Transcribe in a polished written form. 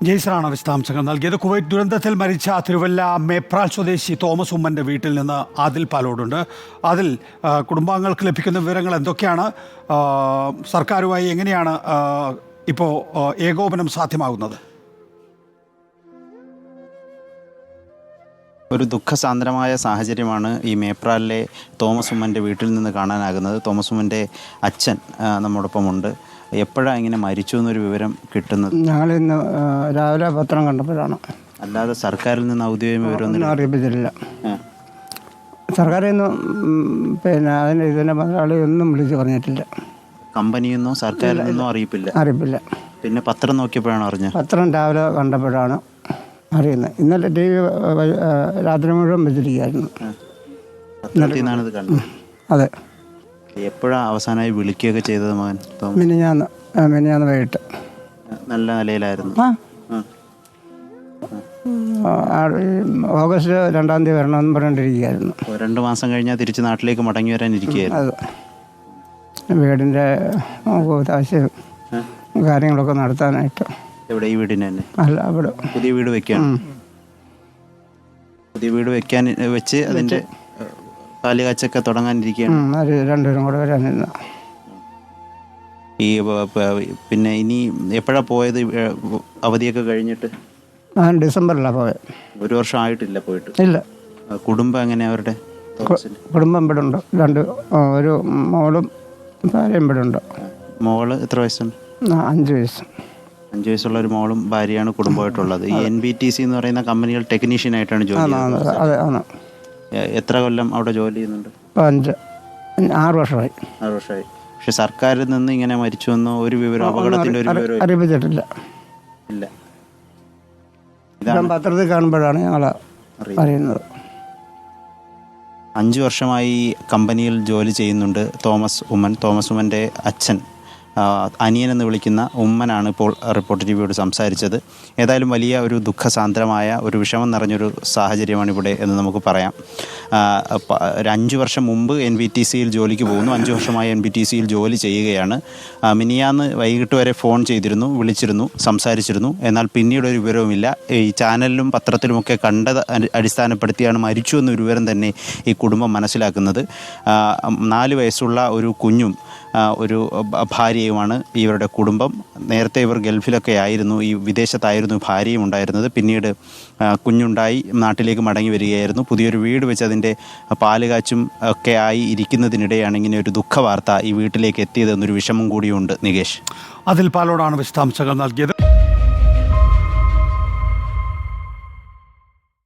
ജയ്സറാണ് വിശദാംശങ്ങൾ നൽകിയത്. കുവൈറ്റ് ദുരന്തത്തിൽ മരിച്ച തിരുവല്ല മേപ്രാൽ സ്വദേശി തോമസ് ഉമ്മൻ്റെ വീട്ടിൽ നിന്ന് ആദിൽ പാലോടുണ്ട്. അതിൽ കുടുംബാംഗങ്ങൾക്ക് ലഭിക്കുന്ന വിവരങ്ങൾ എന്തൊക്കെയാണ്? സർക്കാരുമായി എങ്ങനെയാണ് ഇപ്പോൾ ഏകോപനം സാധ്യമാകുന്നത്? ഒരു ദുഃഖസാന്ദ്രമായ സാഹചര്യമാണ് ഈ മേപ്രാലിലെ തോമസ് ഉമ്മൻ്റെ വീട്ടിൽ നിന്ന് കാണാനാകുന്നത്. തോമസ് ഉമ്മൻ്റെ അച്ഛൻ നമ്മോടൊപ്പമുണ്ട്. എപ്പോഴാണ് ഇങ്ങനെ മരിച്ചു എന്നൊരു വിവരം കിട്ടുന്നത്? ഞങ്ങളിന്ന് രാവിലെ പത്രം കണ്ടപ്പോഴാണ്. അല്ലാതെ സർക്കാരിൽ നിന്ന് ഔദ്യോഗിക വിവരമൊന്നും അറിയിപ്പിച്ചിട്ടില്ല. സർക്കാരിൽ നിന്നും ഇതിൻ്റെ മുതലാളി ഒന്നും വിളിച്ച് പറഞ്ഞിട്ടില്ല. കമ്പനിയെന്നോ സർക്കാരിൽ നിന്നോ അറിയിപ്പില്ല. പിന്നെ പത്രം നോക്കിയപ്പോഴാണ് അറിഞ്ഞത്? പത്രം രാവിലെ കണ്ടപ്പോഴാണ് അറിയുന്നത്. ഇന്നലെ ടി വി രാത്രി മുഴുവൻ വെച്ചിരിക്കുകയായിരുന്നു. പത്രത്തിനാണിത് കണ്ടത്? അതെ. എപ്പോഴാണ് അവസാനമായി വിളിക്കുകയൊക്കെ ചെയ്തത് മകൻ? മിനിഞ്ഞാന്ന് വൈകിട്ട്. നല്ല നിലയിലായിരുന്നു. ഓഗസ്റ്റ് 2-ാം തീയതി വരണമെന്ന് പറഞ്ഞിട്ടിരിക്കുകയായിരുന്നു. 2 മാസം കഴിഞ്ഞാൽ തിരിച്ച് നാട്ടിലേക്ക് മടങ്ങി വരാൻ ഇരിക്കുകയായിരുന്നു. അതെ, വീടിൻ്റെ ആവശ്യം കാര്യങ്ങളൊക്കെ നടത്താനായിട്ട്. എവിടെ? ഈ വീടിന് തന്നെ? അല്ല, അവിടെ പുതിയ വീട് വെക്കാൻ വെച്ച് അതിൻ്റെ പാലുകാച്ചൊക്കെ തുടങ്ങാനിരിക്കുകയാണ്. രണ്ടുപേരും കൂടെ വരാനിരുന്ന. ഈ പിന്നെ ഇനി എപ്പോഴാണ് പോയത്? അവധിയൊക്കെ കഴിഞ്ഞിട്ട്? ഡിസംബറിലാണ് പോയത്. 1 വർഷം ആയിട്ടില്ല പോയിട്ട്? ഇല്ല. കുടുംബം എങ്ങനെയാണ് അവരുടെ? കുടുംബം ഇവിടെ ഉണ്ട്. ഒരു മോളും ഭാര്യയും ഇവിടെ ഉണ്ട്. മോള് എത്ര വയസ്സുണ്ട്? 5 വയസ്സ്. 5 വയസ്സുള്ള ഒരു മോളും ഭാര്യയാണ് കുടുംബമായിട്ടുള്ളത്. ഈ NBTC എന്ന് പറയുന്ന കമ്പനികൾ ടെക്നീഷ്യനായിട്ടാണ് ജോലി ചെയ്യുന്നത്. അതെ, ആണ്. എത്ര കൊല്ലം അവിടെ ജോലി ചെയ്യുന്നുണ്ട്? 6 വർഷമായി. 6 വർഷമായി. പക്ഷെ സർക്കാരിൽ നിന്ന് ഇങ്ങനെ മരിച്ചു എന്നോ ഒരു വിവരം, അപകടത്തിൻ്റെ ഒരു വിവരം അറിയിപ്പിച്ചിട്ടില്ല. ഇല്ല. ഇതാണ് പത്രത്തിൽ കാണുമ്പോഴാണ് ഞങ്ങൾ അറിയുന്നത്. 5 വർഷമായി കമ്പനിയിൽ ജോലി ചെയ്യുന്നുണ്ട് തോമസ് ഉമ്മൻ്റെ അച്ഛൻ, അനിയൻ എന്ന് വിളിക്കുന്ന ഉമ്മനാണ് ഇപ്പോൾ റിപ്പോർട്ടർ ടിവിയോട് സംസാരിച്ചത്. ഏതായാലും വലിയ ഒരു ദുഃഖസാന്ദ്രമായ ഒരു വിഷമം നിറഞ്ഞൊരു സാഹചര്യമാണ് ഇവിടെ എന്ന് നമുക്ക് പറയാം. 5 വർഷം മുമ്പ് NBTCയിൽ ജോലിക്ക് പോകുന്നു. 5 വർഷമായി NBTCയിൽ ജോലി ചെയ്യുകയാണ്. മിനിയാന്ന് വൈകിട്ട് വരെ ഫോൺ ചെയ്തിരുന്നു, വിളിച്ചിരുന്നു, സംസാരിച്ചിരുന്നു. എന്നാൽ പിന്നീട് ഒരു വിവരവുമില്ല. ഈ ചാനലിലും പത്രത്തിലുമൊക്കെ കണ്ടത് അടിസ്ഥാനപ്പെടുത്തിയാണ് മരിച്ചു എന്നൊരു വിവരം തന്നെ ഈ കുടുംബം മനസ്സിലാക്കുന്നത്. 4 വയസ്സുള്ള ഒരു കുഞ്ഞും ഒരു ഭാര്യയുമാണ് ഇവരുടെ കുടുംബം. നേരത്തെ ഇവർ ഗൾഫിലൊക്കെ ആയിരുന്നു, ഈ വിദേശത്തായിരുന്നു ഭാര്യയും ഉണ്ടായിരുന്നത്. പിന്നീട് കുഞ്ഞുണ്ടായി നാട്ടിലേക്ക് മടങ്ങി വരികയായിരുന്നു. പുതിയൊരു വീട് വെച്ച് അതിൻ്റെ പാലുകാച്ചും ഒക്കെ ആയി ഇരിക്കുന്നതിനിടെയാണ് ഇങ്ങനെ ഒരു ദുഃഖവാർത്ത ഈ വീട്ടിലേക്ക് എത്തിയതെന്നൊരു വിഷമം കൂടിയുണ്ട്. നികേഷ്, അതിൽ പാലോടാണ് വിശദാംശങ്ങൾ നൽകിയത്.